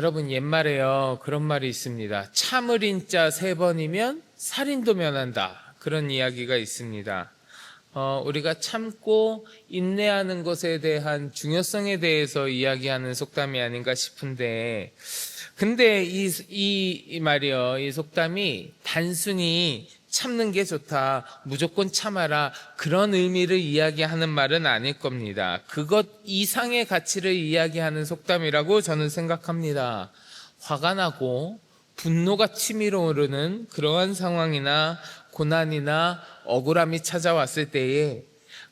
여러분 옛말에요 그런 말이 있습니다. 참을 인자 3번이면 살인도 면한다, 그런 이야기가 있습니다. 우리가 참고 인내하는 것에 대한 중요성에 대해서 이야기하는 속담이 아닌가 싶은데, 근데 이 말이요, 이 속담이 단순히 참는 게 좋다, 무조건 참아라, 그런 의미를 이야기하는 말은 아닐 겁니다. 그것 이상의 가치를 이야기하는 속담이라고 저는 생각합니다. 화가 나고 분노가 치밀어 오르는 그러한 상황이나 고난이나 억울함이 찾아왔을 때에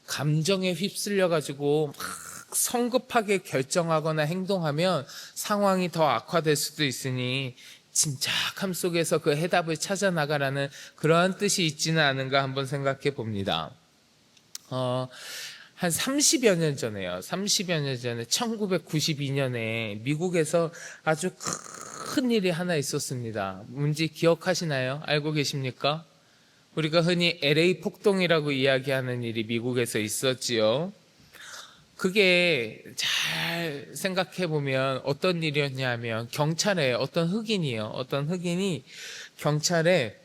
감정에 휩쓸려 가지고 막 성급하게 결정하거나 행동하면 상황이 더 악화될 수도 있으니 침착함 속에서 그 해답을 찾아 나가라는 그러한 뜻이 있지는 않은가 한번 생각해 봅니다. 한 30여 년 전에요. 30여 년 전에 1992년에 미국에서 아주 큰 일이 하나 있었습니다. 뭔지 기억하시나요? 알고 계십니까? 우리가 흔히 LA 폭동이라고 이야기하는 일이 미국에서 있었지요. 그게 잘 생각해 보면 어떤 일이었냐면, 경찰에 어떤 흑인이 경찰에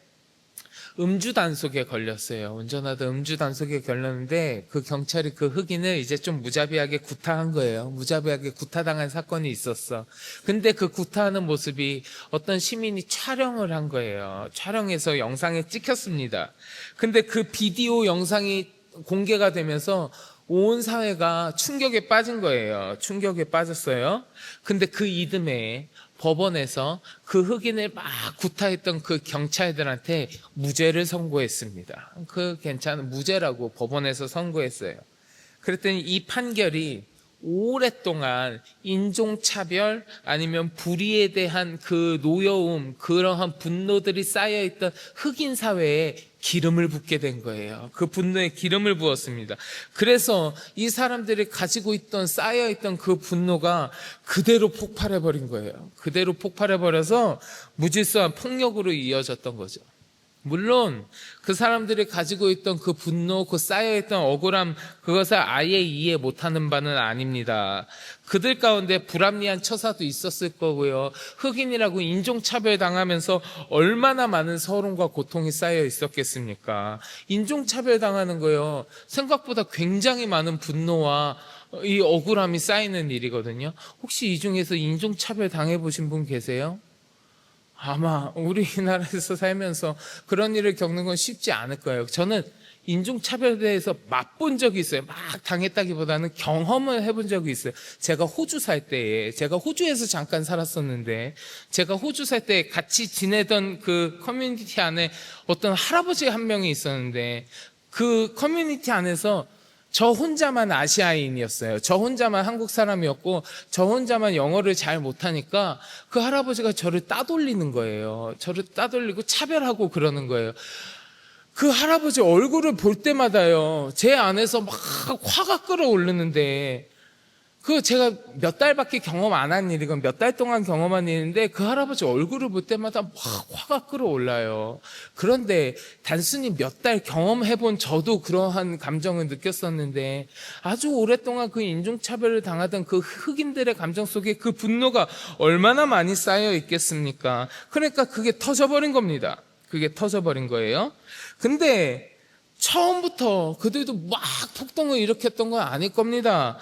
음주 단속에 걸렸어요. 운전하다 음주 단속에 걸렸는데 그 경찰이 그 흑인을 이제 좀 무자비하게 구타한 거예요. 무자비하게 구타당한 사건이 있었어. 근데 그 구타하는 모습이 어떤 시민이 촬영을 한 거예요. 촬영해서 영상에 찍혔습니다. 근데 그 비디오 영상이 공개가 되면서 온 사회가 충격에 빠진 거예요. 충격에 빠졌어요. 근데 그 이듬해 법원에서 그 흑인을 막 구타했던 그 경찰들한테 무죄를 선고했습니다. 무죄라고 법원에서 선고했어요. 그랬더니 이 판결이 오랫동안 인종차별 아니면 불의에 대한 그 노여움, 그러한 분노들이 쌓여있던 흑인 사회에 기름을 붓게 된 거예요. 그 분노에 기름을 부었습니다. 그래서 이 사람들이 가지고 있던, 쌓여있던 그 분노가 그대로 폭발해버린 거예요. 그대로 폭발해버려서 무질서한 폭력으로 이어졌던 거죠. 물론 그 사람들이 가지고 있던 그 분노, 그 쌓여있던 억울함, 그것을 아예 이해 못하는 바는 아닙니다. 그들 가운데 불합리한 처사도 있었을 거고요. 흑인이라고 인종차별 당하면서 얼마나 많은 서름과 고통이 쌓여 있었겠습니까? 인종차별 당하는 거요, 생각보다 굉장히 많은 분노와 이 억울함이 쌓이는 일이거든요. 혹시 이 중에서 인종차별 당해보신 분 계세요? 아마 우리나라에서 살면서 그런 일을 겪는 건 쉽지 않을 거예요. 저는 인종차별에 대해서 맛본 적이 있어요. 막 당했다기보다는 경험을 해본 적이 있어요. 제가 호주에서 잠깐 살았었는데, 제가 호주 살 때 같이 지내던 그 커뮤니티 안에 어떤 할아버지 한 명이 있었는데, 그 커뮤니티 안에서 저 혼자만 아시아인이었어요. 저 혼자만 한국 사람이었고, 저 혼자만 영어를 잘 못하니까 그 할아버지가 저를 따돌리는 거예요. 저를 따돌리고 차별하고 그러는 거예요. 그 할아버지 얼굴을 볼 때마다요, 제 안에서 막 화가 끓어오르는데, 제가 몇 달밖에 경험 안 한 일이건 몇 달 동안 경험한 일인데, 그 할아버지 얼굴을 볼 때마다 막 화가 끌어올라요. 그런데 단순히 몇 달 경험해본 저도 그러한 감정을 느꼈었는데, 아주 오랫동안 그 인종차별을 당하던 그 흑인들의 감정 속에 그 분노가 얼마나 많이 쌓여 있겠습니까? 그러니까 그게 터져버린 겁니다. 그게 터져버린 거예요. 근데 처음부터 그들도 막 폭동을 일으켰던 건 아닐 겁니다.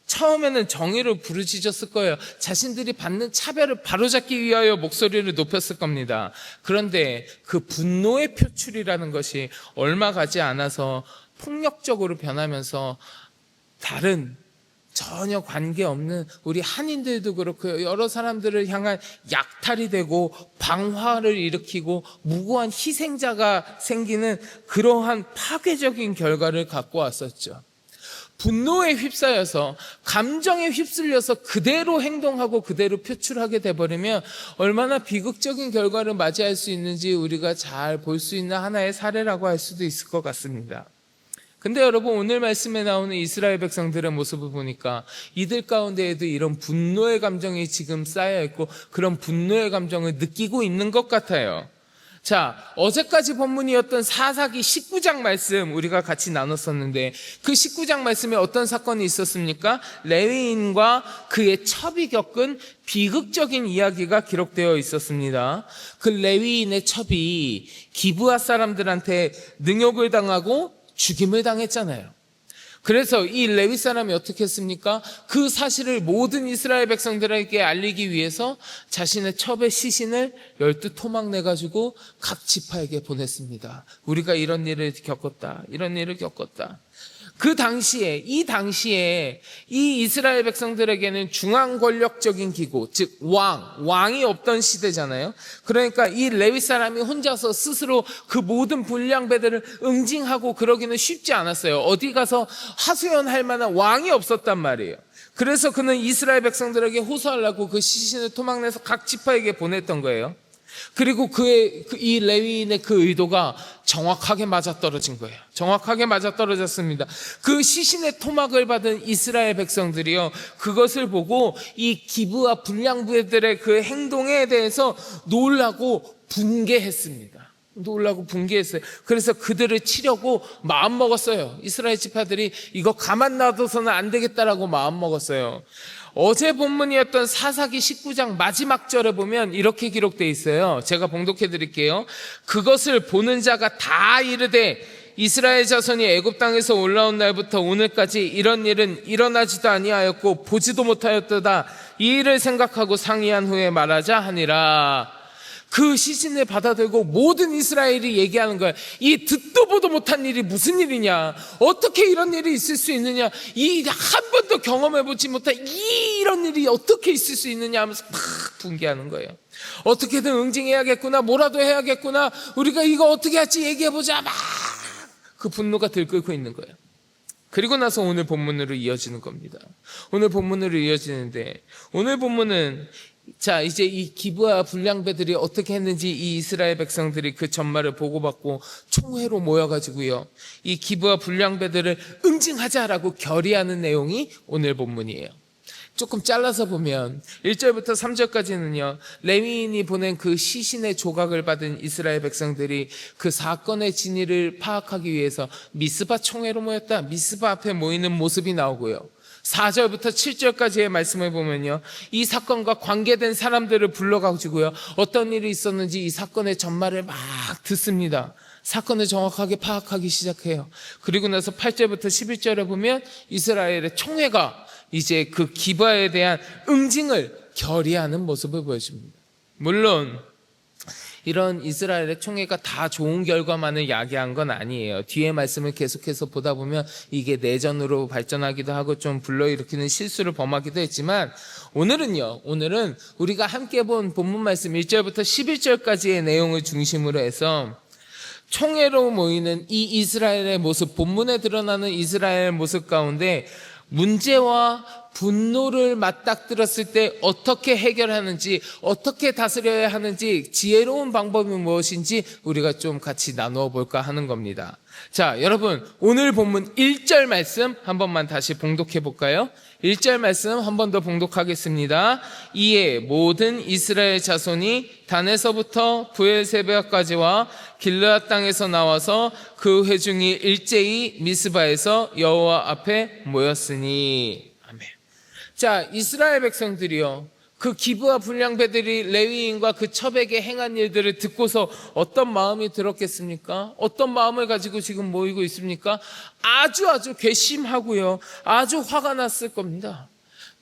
처음에는 정의를 부르짖었을 거예요. 자신들이 받는 차별을 바로잡기 위하여 목소리를 높였을 겁니다. 그런데 그 분노의 표출이라는 것이 얼마 가지 않아서 폭력적으로 변하면서 다른 전혀 관계없는 우리 한인들도 그렇고 여러 사람들을 향한 약탈이 되고 방화를 일으키고 무고한 희생자가 생기는 그러한 파괴적인 결과를 갖고 왔었죠. 분노에 휩싸여서, 감정에 휩쓸려서 그대로 행동하고 그대로 표출하게 돼버리면 얼마나 비극적인 결과를 맞이할 수 있는지 우리가 잘 볼 수 있는 하나의 사례라고 할 수도 있을 것 같습니다. 근데 여러분, 오늘 말씀에 나오는 이스라엘 백성들의 모습을 보니까 이들 가운데에도 이런 분노의 감정이 지금 쌓여있고 그런 분노의 감정을 느끼고 있는 것 같아요. 자, 어제까지 본문이었던 사사기 19장 말씀 우리가 같이 나눴었는데 그 19장 말씀에 어떤 사건이 있었습니까? 레위인과 그의 첩이 겪은 비극적인 이야기가 기록되어 있었습니다. 그 레위인의 첩이 기브아 사람들한테 능욕을 당하고 죽임을 당했잖아요. 그래서 이 레위 사람이 어떻게 했습니까? 그 사실을 모든 이스라엘 백성들에게 알리기 위해서 자신의 첩의 시신을 12토막 내가지고 각 지파에게 보냈습니다. 우리가 이런 일을 겪었다. 이런 일을 겪었다. 그 당시에 이 이스라엘 백성들에게는 중앙 권력적인 기구, 즉 왕이 없던 시대잖아요. 그러니까 이 레위 사람이 혼자서 스스로 그 모든 분량배들을 응징하고 그러기는 쉽지 않았어요. 어디 가서 하소연할 만한 왕이 없었단 말이에요. 그래서 그는 이스라엘 백성들에게 호소하려고 그 시신을 토막내서 각 지파에게 보냈던 거예요. 그리고 이 레위인의 그 의도가 정확하게 맞아떨어진 거예요. 정확하게 맞아떨어졌습니다. 그 시신의 토막을 받은 이스라엘 백성들이요, 그것을 보고 이 기브와 불량부들의 그 행동에 대해서 놀라고 분개했습니다. 그래서 그들을 치려고 마음먹었어요. 이스라엘 지파들이 이거 가만 놔둬서는 안 되겠다라고 마음먹었어요. 어제 본문이었던 사사기 19장 마지막 절에 보면 이렇게 기록되어 있어요. 제가 봉독해 드릴게요. 그것을 보는 자가 다 이르되 이스라엘 자손이 애굽 땅에서 올라온 날부터 오늘까지 이런 일은 일어나지도 아니하였고 보지도 못하였도다. 이 일을 생각하고 상의한 후에 말하자 하니라. 그 시신을 받아들고 모든 이스라엘이 얘기하는 거야. 이 듣도 보도 못한 일이 무슨 일이냐, 어떻게 이런 일이 있을 수 있느냐, 이 한 번도 경험해보지 못한 이런 일이 어떻게 있을 수 있느냐 하면서 막 분개하는 거예요. 어떻게든 응징해야겠구나, 뭐라도 해야겠구나, 우리가 이거 어떻게 할지 얘기해보자, 막 그 분노가 들끓고 있는 거예요. 그리고 나서 오늘 본문으로 이어지는 겁니다. 오늘 본문으로 이어지는데, 오늘 본문은 자, 이제 이 기브아 불량배들이 어떻게 했는지 이 이스라엘 백성들이 그 전말을 보고받고 총회로 모여가지고요, 이 기브아 불량배들을 응징하자라고 결의하는 내용이 오늘 본문이에요. 조금 잘라서 보면 1절부터 3절까지는요, 레위인이 보낸 그 시신의 조각을 받은 이스라엘 백성들이 그 사건의 진위를 파악하기 위해서 미스바 총회로 모였다. 미스바 앞에 모이는 모습이 나오고요, 4절부터 7절까지의 말씀을 보면요, 이 사건과 관계된 사람들을 불러가지고요, 어떤 일이 있었는지 이 사건의 전말을 막 듣습니다. 사건을 정확하게 파악하기 시작해요. 그리고 나서 8절부터 11절에 보면 이스라엘의 총회가 이제 그 기브아에 대한 응징을 결의하는 모습을 보여줍니다. 물론 이런 이스라엘의 총회가 다 좋은 결과만을 야기한 건 아니에요. 뒤에 말씀을 계속해서 보다 보면 이게 내전으로 발전하기도 하고 좀 불러일으키는 실수를 범하기도 했지만, 오늘은 우리가 함께 본 본문 말씀 1절부터 11절까지의 내용을 중심으로 해서 총회로 모이는 이 이스라엘의 모습, 본문에 드러나는 이스라엘의 모습 가운데 문제와 분노를 맞닥뜨렸을 때 어떻게 해결하는지, 어떻게 다스려야 하는지, 지혜로운 방법이 무엇인지 우리가 좀 같이 나누어 볼까 하는 겁니다. 자, 여러분, 오늘 본문 1절 말씀 한 번만 다시 봉독해 볼까요? 1절 말씀 한 번 더 봉독하겠습니다. 이에 모든 이스라엘 자손이 단에서부터 브엘세바까지와 길르앗 땅에서 나와서 그 회중이 일제히 미스바에서 여호와 앞에 모였으니. 아멘. 자, 이스라엘 백성들이요, 그 기브아 불량배들이 레위인과 그 첩에게 행한 일들을 듣고서 어떤 마음이 들었겠습니까? 어떤 마음을 가지고 지금 모이고 있습니까? 아주 괘씸하고요, 아주 화가 났을 겁니다.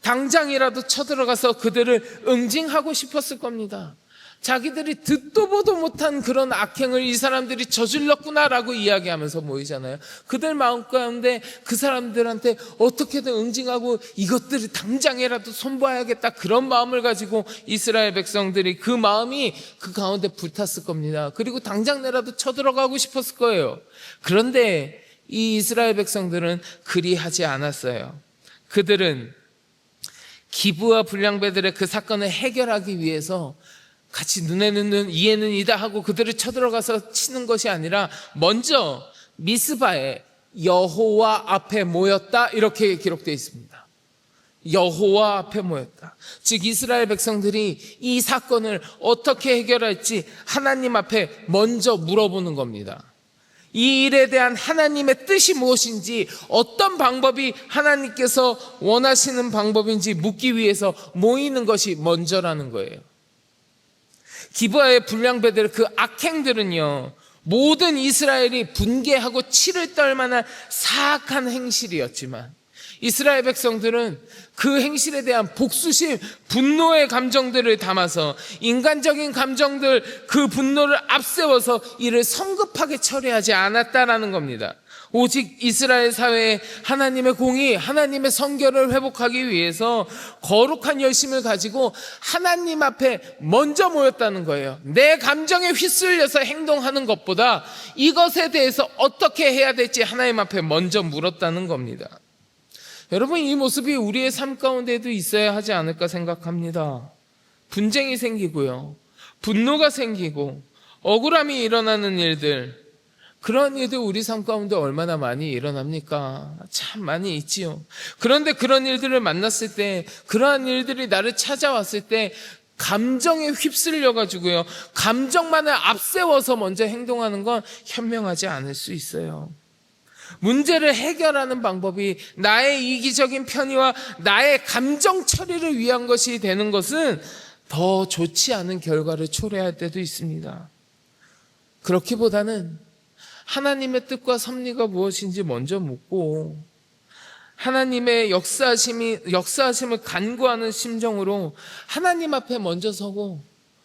당장이라도 쳐들어가서 그들을 응징하고 싶었을 겁니다. 자기들이 듣도 보도 못한 그런 악행을 이 사람들이 저질렀구나라고 이야기하면서 모이잖아요. 그들 마음 가운데 그 사람들한테 어떻게든 응징하고 이것들을 당장이라도 손봐야겠다, 그런 마음을 가지고 이스라엘 백성들이, 그 마음이 그 가운데 불탔을 겁니다. 그리고 당장내라도 쳐들어가고 싶었을 거예요. 그런데 이 이스라엘 백성들은 그리하지 않았어요. 그들은 기브아 불량배들의 그 사건을 해결하기 위해서 같이 눈에는 눈, 이에는 이다 하고 그들을 쳐들어가서 치는 것이 아니라 먼저 미스바에 여호와 앞에 모였다, 이렇게 기록되어 있습니다. 여호와 앞에 모였다. 즉 이스라엘 백성들이 이 사건을 어떻게 해결할지 하나님 앞에 먼저 물어보는 겁니다. 이 일에 대한 하나님의 뜻이 무엇인지, 어떤 방법이 하나님께서 원하시는 방법인지 묻기 위해서 모이는 것이 먼저라는 거예요. 기브아의 불량배들, 그 악행들은요, 모든 이스라엘이 분개하고 치를 떨 만한 사악한 행실이었지만 이스라엘 백성들은 그 행실에 대한 복수심, 분노의 감정들을 담아서 인간적인 감정들, 그 분노를 앞세워서 이를 성급하게 처리하지 않았다라는 겁니다. 오직 이스라엘 사회에 하나님의 공의, 하나님의 성결을 회복하기 위해서 거룩한 열심을 가지고 하나님 앞에 먼저 모였다는 거예요. 내 감정에 휩쓸려서 행동하는 것보다 이것에 대해서 어떻게 해야 될지 하나님 앞에 먼저 물었다는 겁니다. 여러분, 이 모습이 우리의 삶 가운데도 있어야 하지 않을까 생각합니다. 분쟁이 생기고요, 분노가 생기고 억울함이 일어나는 일들, 그런 일들 우리 삶 가운데 얼마나 많이 일어납니까? 참 많이 있지요. 그런데 그런 일들을 만났을 때, 그러한 일들이 나를 찾아왔을 때 감정에 휩쓸려 가지고요, 감정만을 앞세워서 먼저 행동하는 건 현명하지 않을 수 있어요. 문제를 해결하는 방법이 나의 이기적인 편의와 나의 감정 처리를 위한 것이 되는 것은 더 좋지 않은 결과를 초래할 때도 있습니다. 그렇기보다는 하나님의 뜻과 섭리가 무엇인지 먼저 묻고 하나님의 역사하심을 간구하는 심정으로 하나님 앞에 먼저 서고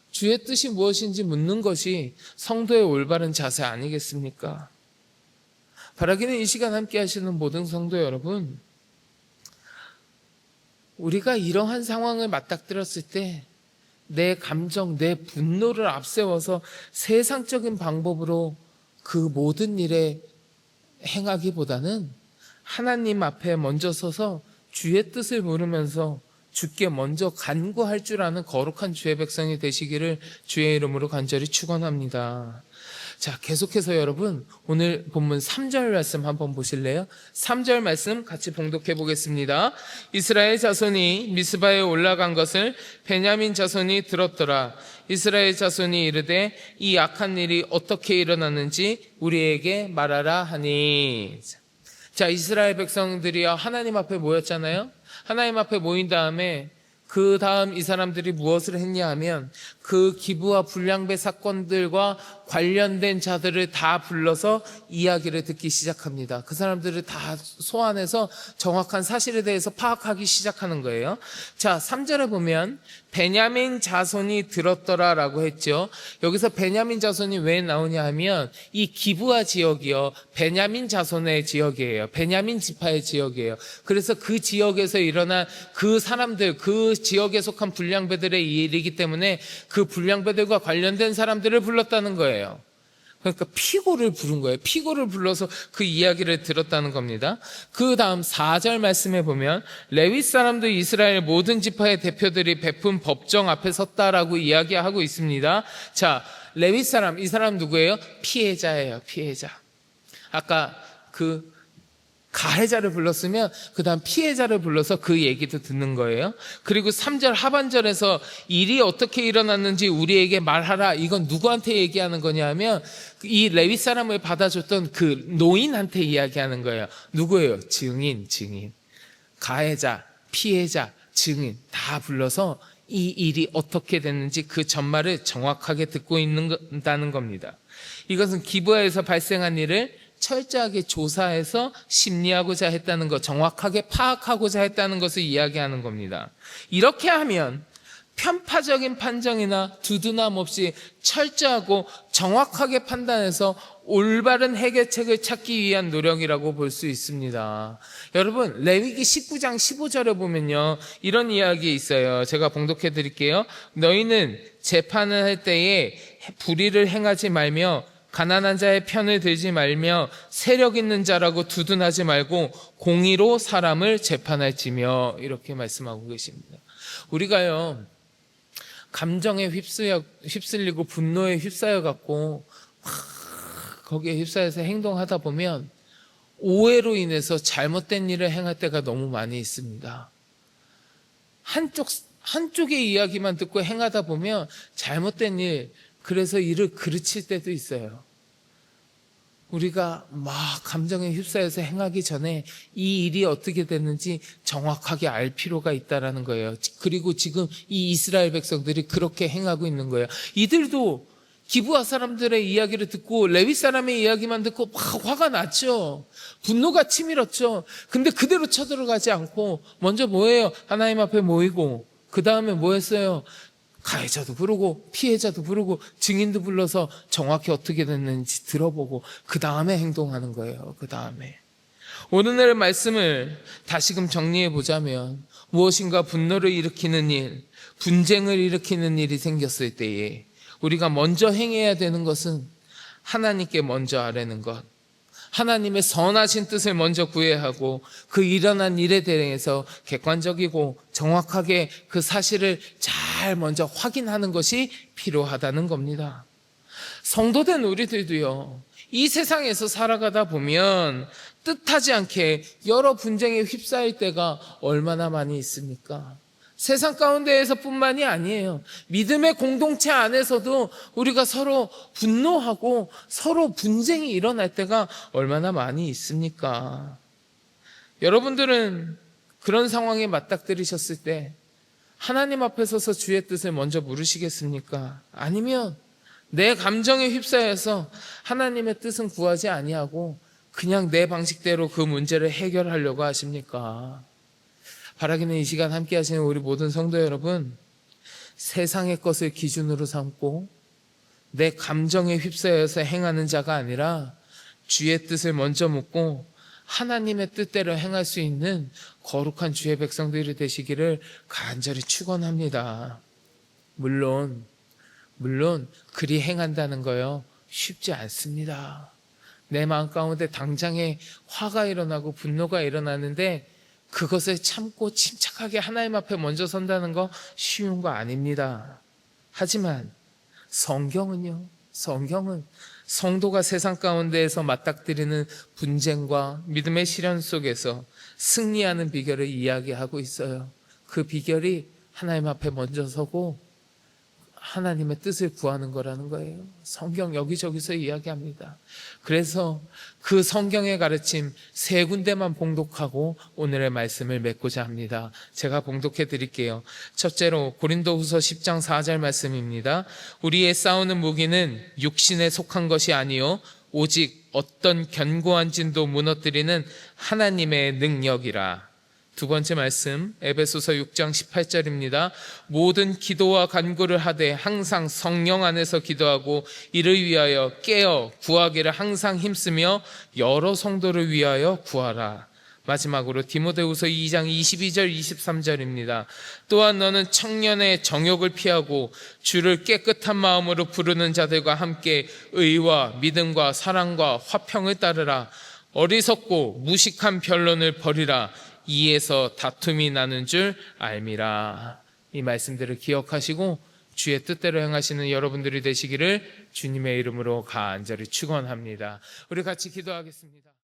주의 뜻이 무엇인지 묻는 것이 성도의 올바른 자세 아니겠습니까? 바라기는 이 시간 함께 하시는 모든 성도 여러분, 우리가 이러한 상황을 맞닥뜨렸을 때 내 감정, 내 분노를 앞세워서 세상적인 방법으로 그 모든 일에 행하기보다는 하나님 앞에 먼저 서서 주의 뜻을 물으면서 주께 먼저 간구할 줄 아는 거룩한 주의 백성이 되시기를 주의 이름으로 간절히 축원합니다. 자, 계속해서 여러분 오늘 본문 3절 말씀 한번 보실래요? 3절 말씀 같이 봉독해 보겠습니다. 이스라엘 자손이 미스바에 올라간 것을 베냐민 자손이 들었더라. 이스라엘 자손이 이르되 이 악한 일이 어떻게 일어났는지 우리에게 말하라 하니. 자, 이스라엘 백성들이요 하나님 앞에 모였잖아요. 하나님 앞에 모인 다음에 그 다음 이 사람들이 무엇을 했냐 하면 그 기브와 불량배 사건들과 관련된 자들을 다 불러서 이야기를 듣기 시작합니다. 그 사람들을 다 소환해서 정확한 사실에 대해서 파악하기 시작하는 거예요. 자, 3절에 보면 베냐민 자손이 들었더라 라고 했죠. 여기서 베냐민 자손이 왜 나오냐 하면 이 기브아 지역이요 베냐민 자손의 지역이에요. 베냐민 지파의 지역이에요. 그래서 그 지역에서 일어난 그 사람들, 그 지역에 속한 불량배들의 일이기 때문에 그 불량배들과 관련된 사람들을 불렀다는 거예요. 그러니까 피고를 부른 거예요. 피고를 불러서 그 이야기를 들었다는 겁니다. 그 다음 4절 말씀에 보면 레위 사람도 이스라엘 모든 지파의 대표들이 베푼 법정 앞에 섰다라고 이야기하고 있습니다. 자, 레위 사람, 이 사람 누구예요? 피해자예요. 피해자. 아까 그 가해자를 불렀으면 그 다음 피해자를 불러서 그 얘기도 듣는 거예요. 그리고 3절 하반절에서 일이 어떻게 일어났는지 우리에게 말하라. 이건 누구한테 얘기하는 거냐 하면 이 레위 사람을 받아줬던 그 노인한테 이야기하는 거예요. 누구예요? 증인. 가해자, 피해자, 증인 다 불러서 이 일이 어떻게 됐는지 그 전말을 정확하게 듣고 있는다는 겁니다. 이것은 기브아에서 발생한 일을 철저하게 조사해서 심리하고자 했다는 것, 정확하게 파악하고자 했다는 것을 이야기하는 겁니다. 이렇게 하면 편파적인 판정이나 두둔함 없이 철저하고 정확하게 판단해서 올바른 해결책을 찾기 위한 노력이라고 볼 수 있습니다. 여러분, 레위기 19장 15절에 보면요 이런 이야기 있어요. 제가 봉독해 드릴게요. 너희는 재판을 할 때에 불의를 행하지 말며 가난한 자의 편을 들지 말며 세력 있는 자라고 두둔하지 말고 공의로 사람을 재판할지며, 이렇게 말씀하고 계십니다. 우리가요 감정에 휩쓸리고 분노에 휩싸여 갖고 거기에 휩싸여서 행동하다 보면 오해로 인해서 잘못된 일을 행할 때가 너무 많이 있습니다. 한쪽의 이야기만 듣고 행하다 보면 잘못된 일, 그래서 일을 그르칠 때도 있어요. 우리가 막 감정에 휩싸여서 행하기 전에 이 일이 어떻게 됐는지 정확하게 알 필요가 있다는 거예요. 그리고 지금 이 이스라엘 백성들이 그렇게 행하고 있는 거예요. 이들도 기브아 사람들의 이야기를 듣고 레위 사람의 이야기만 듣고 막 화가 났죠. 분노가 치밀었죠. 근데 그대로 쳐들어가지 않고 먼저 뭐예요? 하나님 앞에 모이고 그 다음에 뭐 했어요? 가해자도 부르고 피해자도 부르고 증인도 불러서 정확히 어떻게 됐는지 들어보고 그 다음에 행동하는 거예요. 그 다음에 오늘의 말씀을 다시금 정리해 보자면 무엇인가 분노를 일으키는 일, 분쟁을 일으키는 일이 생겼을 때에 우리가 먼저 행해야 되는 것은 하나님께 먼저 아뢰는 것, 하나님의 선하신 뜻을 먼저 구해야 하고 그 일어난 일에 대해서 객관적이고 정확하게 그 사실을 잘 먼저 확인하는 것이 필요하다는 겁니다. 성도된 우리들도요, 이 세상에서 살아가다 보면 뜻하지 않게 여러 분쟁에 휩싸일 때가 얼마나 많이 있습니까? 세상 가운데에서 뿐만이 아니에요. 믿음의 공동체 안에서도 우리가 서로 분노하고 서로 분쟁이 일어날 때가 얼마나 많이 있습니까? 여러분들은 그런 상황에 맞닥뜨리셨을 때 하나님 앞에 서서 주의 뜻을 먼저 물으시겠습니까? 아니면 내 감정에 휩싸여서 하나님의 뜻은 구하지 아니하고 그냥 내 방식대로 그 문제를 해결하려고 하십니까? 바라기는 이 시간 함께 하시는 우리 모든 성도 여러분, 세상의 것을 기준으로 삼고 내 감정에 휩싸여서 행하는 자가 아니라 주의 뜻을 먼저 묻고 하나님의 뜻대로 행할 수 있는 거룩한 주의 백성들이 되시기를 간절히 축원합니다. 물론 그리 행한다는 거요, 쉽지 않습니다. 내 마음 가운데 당장에 화가 일어나고 분노가 일어나는데 그것을 참고 침착하게 하나님 앞에 먼저 선다는 거 쉬운 거 아닙니다. 하지만 성경은 성도가 세상 가운데에서 맞닥뜨리는 분쟁과 믿음의 시련 속에서 승리하는 비결을 이야기하고 있어요. 그 비결이 하나님 앞에 먼저 서고 하나님의 뜻을 구하는 거라는 거예요. 성경 여기저기서 이야기합니다. 그래서 그 성경의 가르침 3군데만 봉독하고 오늘의 말씀을 맺고자 합니다. 제가 봉독해 드릴게요. 첫째로 고린도후서 10장 4절 말씀입니다. 우리의 싸우는 무기는 육신에 속한 것이 아니요 오직 어떤 견고한 진도 무너뜨리는 하나님의 능력이라. 두 번째 말씀 에베소서 6장 18절입니다. 모든 기도와 간구를 하되 항상 성령 안에서 기도하고 이를 위하여 깨어 구하기를 항상 힘쓰며 여러 성도를 위하여 구하라. 마지막으로 디모데후서 2장 22절 23절입니다. 또한 너는 청년의 정욕을 피하고 주를 깨끗한 마음으로 부르는 자들과 함께 의와 믿음과 사랑과 화평을 따르라. 어리석고 무식한 변론을 버리라. 이에서 다툼이 나는 줄 알미라. 이 말씀들을 기억하시고 주의 뜻대로 행하시는 여러분들이 되시기를 주님의 이름으로 간절히 축원합니다. 우리 같이 기도하겠습니다.